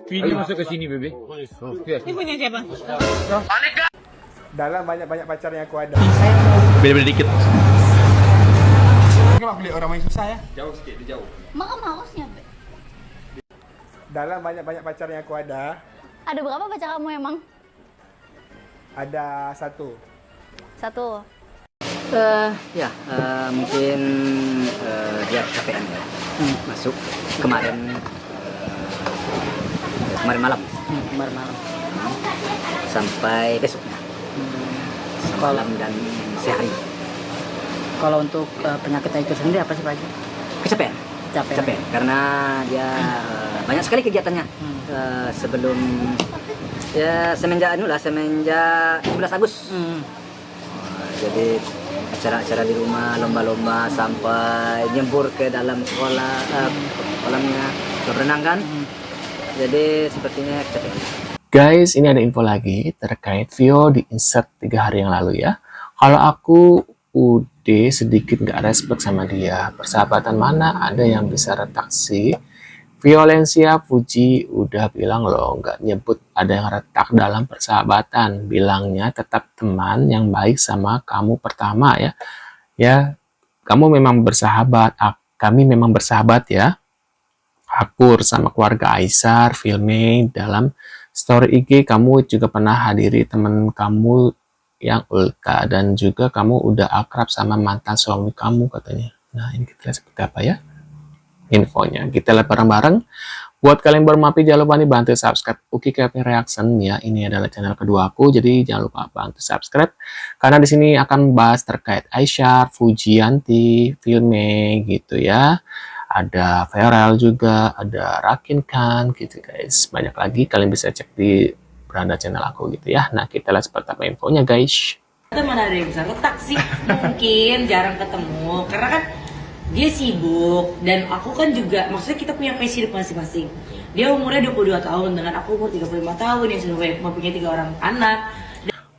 Vini masuk ke sini, Bebe. Ini punya siapa? Dalam banyak-banyak pacar yang aku ada. Beda-beda dikit. Kenapa beli orang main susah ya? Jauh sedikit, jauh. Mak mausnya, Be. Dalam banyak-banyak pacar yang aku ada Ada berapa pacar kamu emang? ada satu. Satu. Mungkin dia kecapean ya. Masuk kemarin malam. Kemarin malam. Sampai besoknya. Malam dan sehari. Kalau untuk penyakitnya itu sendiri apa sih Pak Haji? Kecapean. Kecapean karena dia banyak sekali kegiatannya. Sebelum semenjak 17 Agustus. Jadi acara-acara di rumah, lomba-lomba sampai nyembur ke dalam sekolah kolamnya berenang kan. Jadi sepertinya kecapean. Guys, ini ada info lagi terkait Vio di insert 3 hari yang lalu ya. Kalau aku udah sedikit nggak respect sama dia, persahabatan mana ada yang bisa retak sih? Violencia Fuji udah bilang loh, nggak nyebut ada yang retak dalam persahabatan. Bilangnya tetap teman yang baik sama kamu pertama ya. Ya, kamu memang bersahabat, kami memang bersahabat ya. Akur sama keluarga Aisar, Filme dalam story IG kamu juga pernah hadiri teman kamu yang Ulta dan juga kamu udah akrab sama mantan suami kamu katanya. Nah, ini kita lihat seperti apa ya infonya. Kita lihat bareng-bareng. Buat kalian baru mampir, jangan lupa nih bantu subscribe Uki Kevin Reaction ya. Ini adalah channel kedua aku, jadi jangan lupa bantu subscribe karena di sini akan bahas terkait Aisyah, Fujianti, Filme gitu ya. Ada Farel juga, ada Rakin Khan gitu guys. Banyak lagi, kalian bisa cek di beranda channel aku gitu ya. Nah, kita lihat seperti apa infonya guys. Mana ada yang bisa retak sih? Mungkin jarang ketemu karena kan dia sibuk dan aku kan juga, maksudnya kita punya passion masing-masing. Dia umurnya 22 tahun dengan aku umur 35 tahun yang sudah mempunyai 3 orang anak.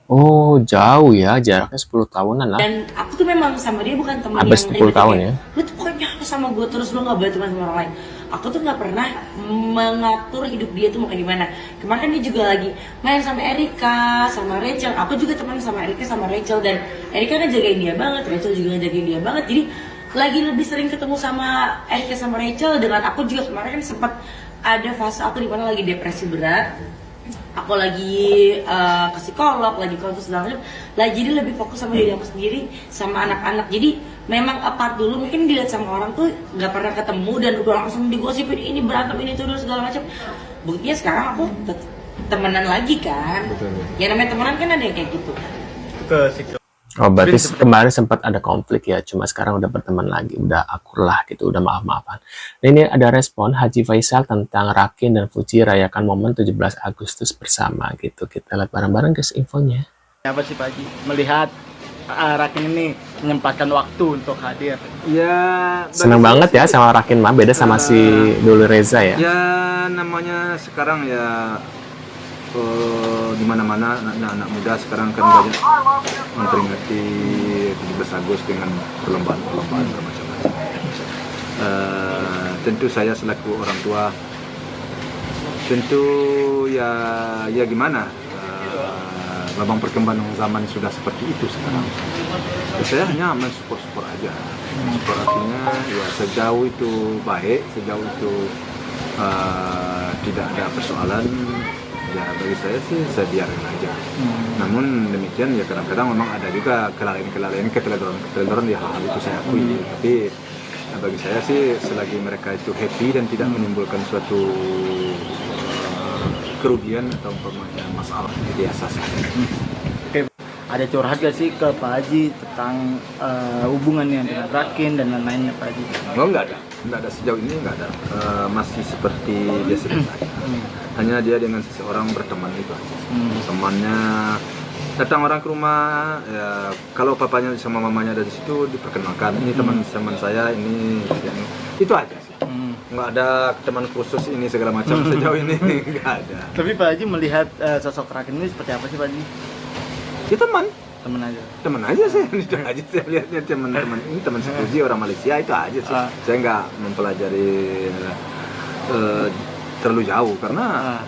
Oh, jauh ya, jaraknya 10 tahunan lah. Dan aku tuh memang sama dia bukan teman Habis yang 10 tahun ya. Lu tuh pokoknya harus sama gue terus, lu gak boleh teman sama orang lain. Aku tuh gak pernah mengatur hidup dia tuh mau kayak gimana. Kemarin kan dia juga lagi main sama Erika, sama Rachel. Aku juga teman sama Erika sama Rachel. Dan Erika kan jagain dia banget, Rachel juga ngejagain dia banget. Jadi lagi lebih sering ketemu sama Erika sama Rachel. Dengan aku juga kemarin kan sempat ada fase aku dimana lagi depresi berat. Aku lagi ke psikolog, lagi konsul segala macam. Lagi jadi lebih fokus sama diri aku sendiri, sama anak-anak. Jadi memang apart dulu, mungkin dilihat sama orang tuh nggak pernah ketemu dan udah langsung digosipin ini berantem ini tuh segala macam. Buktinya sekarang aku temenan lagi kan. Betul. Ya namanya temenan kan ada yang kayak gitu. Oh, berarti kemarin sempat ada konflik ya, cuma sekarang udah berteman lagi, udah akur lah gitu, udah maaf-maafan. Nah, ini ada respon Haji Faisal tentang Rakin dan Fuji rayakan momen 17 Agustus bersama gitu. Kita lihat bareng-bareng guys infonya. Apa sih Pak Haji melihat Rakin ini menyempatkan waktu untuk hadir? Ya, Seneng banget ya sama Rakin mah, beda sama si Dulu Reza ya. ya namanya sekarang ya di mana-mana anak-anak muda sekarang kan banyak memperingati 17 Agustus dengan perlombaan bermacam-macam. Tentu saya selaku orang tua tentu ya gimana, memang perkembangan zaman sudah seperti itu sekarang. Saya hanya mensupport aja. Support artinya ya sejauh itu baik, sejauh itu tidak ada persoalan, ya bagi saya sih saya biarkan aja. Namun demikian ya kadang-kadang memang ada juga kelalaian, keteledoran di hal itu saya akui. Tapi bagi saya sih selagi mereka itu happy dan tidak menimbulkan suatu kerugian atau masalah, biasa saja. Ada curhat gak sih ke Pak Haji tentang hubungannya dengan Rakin dan lain-lainnya Pak Haji? Oh, enggak ada sejauh ini enggak ada. Masih seperti biasa-biasa aja. Hanya dia dengan seseorang berteman itu aja. Temannya datang orang ke rumah, ya, kalau papanya sama mamanya ada di situ diperkenalkan, ini teman saya, ini itu aja sih. Nggak ada teman khusus ini segala macam sejauh ini nggak ada. Tapi Pak Haji melihat sosok Rakin ini seperti apa sih Pak Haji? Ya teman aja sih, itu aja saya lihatnya teman-teman ini teman sepuji orang Malaysia itu aja sih. Saya nggak mempelajari terlalu jauh karena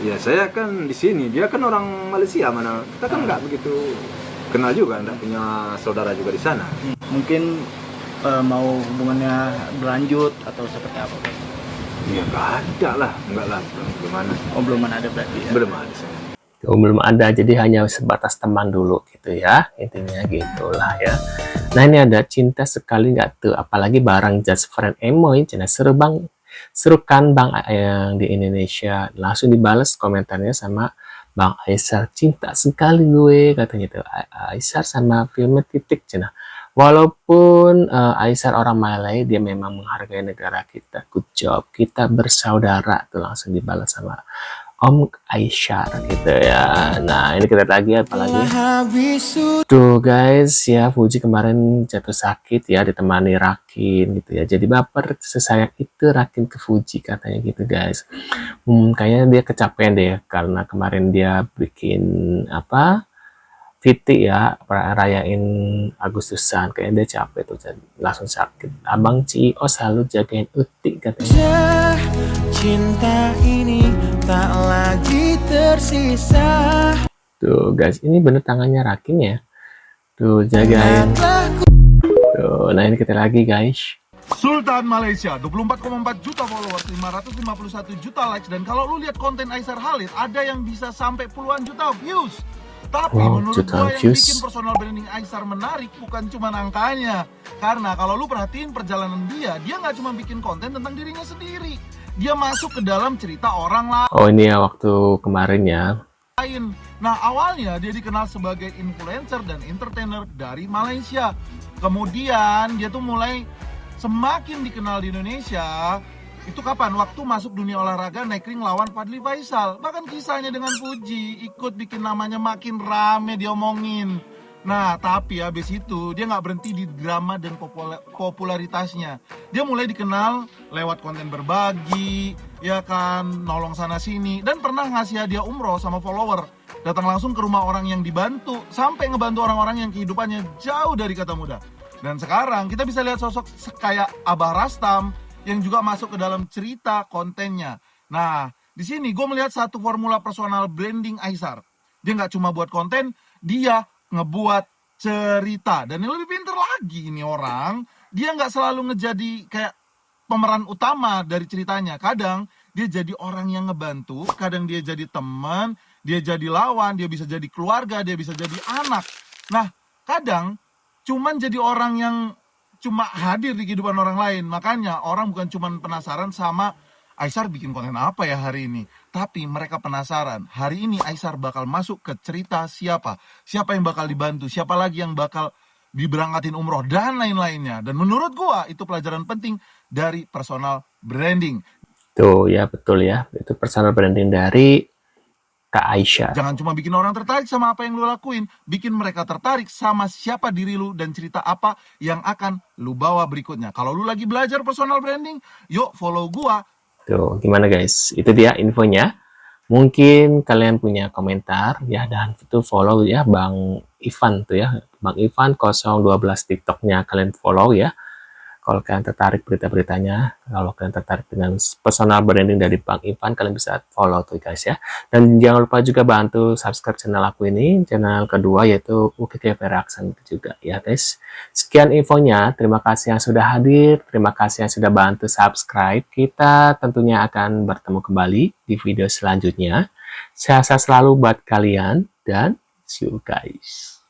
ya saya kan di sini, dia kan orang Malaysia, mana kita kan nggak begitu kenal juga, nggak punya saudara juga di sana. Mungkin mau hubungannya berlanjut atau seperti apa? Ya nggak ada lah, nggak lah, belum ada. Oh, belum ada berarti ya? Belum ada saya. Oh, belum ada, jadi hanya sebatas teman dulu gitu ya, intinya gitulah ya. Nah ini ada cinta sekali nggak tuh, apalagi barang just friend emoy, cina seru bang, seru kan bang yang di Indonesia. Langsung dibales komentarnya sama Bang Aisar, cinta sekali gue katanya tuh Aisar sama filmnya Titik cina. Walaupun Aisar orang Malay, dia memang menghargai negara kita. Good job, kita bersaudara tuh, langsung dibalas sama Om Aisyar gitu ya. Nah ini kita lihat lagi apalagi. Tuh guys ya, Fuji kemarin jatuh sakit ya, ditemani Rakin gitu ya. Jadi baper sesayang itu Rakin ke Fuji katanya gitu guys. Kayaknya dia kecapean deh karena kemarin dia bikin apa, VT ya, rayain Agustusan, kayaknya dia capek tuh, jadi langsung sakit. Abang CEO selalu jagain Uti katanya. Cinta ini tak lagi tersisa. Tuh guys, ini bener tangannya Rakin ya. Tuh jagain. Tuh, nah ini kita lagi guys. Sultan Malaysia, 24,4 juta followers, 551 juta likes, dan kalau lu lihat konten Aisar Khalid, ada yang bisa sampai puluhan juta views. Tapi menurut gua yang bikin personal branding Aisar menarik bukan cuma angkanya. Karena kalau lu perhatiin perjalanan dia nggak cuma bikin konten tentang dirinya sendiri. Dia masuk ke dalam cerita orang lain. Oh ini ya waktu kemarin ya. Nah awalnya dia dikenal sebagai influencer dan entertainer dari Malaysia. Kemudian dia tuh mulai semakin dikenal di Indonesia. Itu kapan? Waktu masuk dunia olahraga naik ring lawan Fadly Faisal. Bahkan kisahnya dengan Fuji ikut bikin namanya makin rame diomongin. Nah tapi habis itu dia nggak berhenti di drama dan popularitasnya. Dia mulai dikenal lewat konten berbagi, ya kan, nolong sana sini, dan pernah ngasih hadiah umroh sama follower. Datang langsung ke rumah orang yang dibantu, sampai ngebantu orang-orang yang kehidupannya jauh dari kata muda. Dan sekarang kita bisa lihat sosok kayak Abah Rastam yang juga masuk ke dalam cerita kontennya. Nah, di sini gue melihat satu formula personal branding Aisar. Dia nggak cuma buat konten, dia ngebuat cerita. Dan yang lebih pintar lagi ini orang, dia nggak selalu ngejadi kayak pemeran utama dari ceritanya. Kadang dia jadi orang yang ngebantu, kadang dia jadi teman, dia jadi lawan, dia bisa jadi keluarga, dia bisa jadi anak. Nah, kadang cuman jadi orang yang cuma hadir di kehidupan orang lain. Makanya orang bukan cuma penasaran sama Aisar bikin konten apa ya hari ini, tapi mereka penasaran hari ini Aisar bakal masuk ke cerita siapa yang bakal dibantu, siapa lagi yang bakal diberangkatin umroh, dan lain-lainnya. Dan menurut gua itu pelajaran penting dari personal branding. Tuh ya betul ya, itu personal branding dari Kak Aisyah. Jangan cuma bikin orang tertarik sama apa yang lu lakuin, bikin mereka tertarik sama siapa diri lu dan cerita apa yang akan lu bawa berikutnya. Kalau lu lagi belajar personal branding, yuk follow gua. Tuh, gimana guys? Itu dia infonya. Mungkin kalian punya komentar ya, dan itu follow ya Bang Ivan tuh ya. Bang Ivan 012 TikToknya kalian follow ya. Kalau kalian tertarik berita-beritanya, kalau kalian tertarik dengan personal branding dari Bang Ivan, kalian bisa follow tuh guys ya. Dan jangan lupa juga bantu subscribe channel aku ini, channel kedua yaitu UKKV Reaction juga ya guys. Sekian infonya, terima kasih yang sudah hadir, terima kasih yang sudah bantu subscribe. Kita tentunya akan bertemu kembali di video selanjutnya. Sehat selalu buat kalian dan see you guys.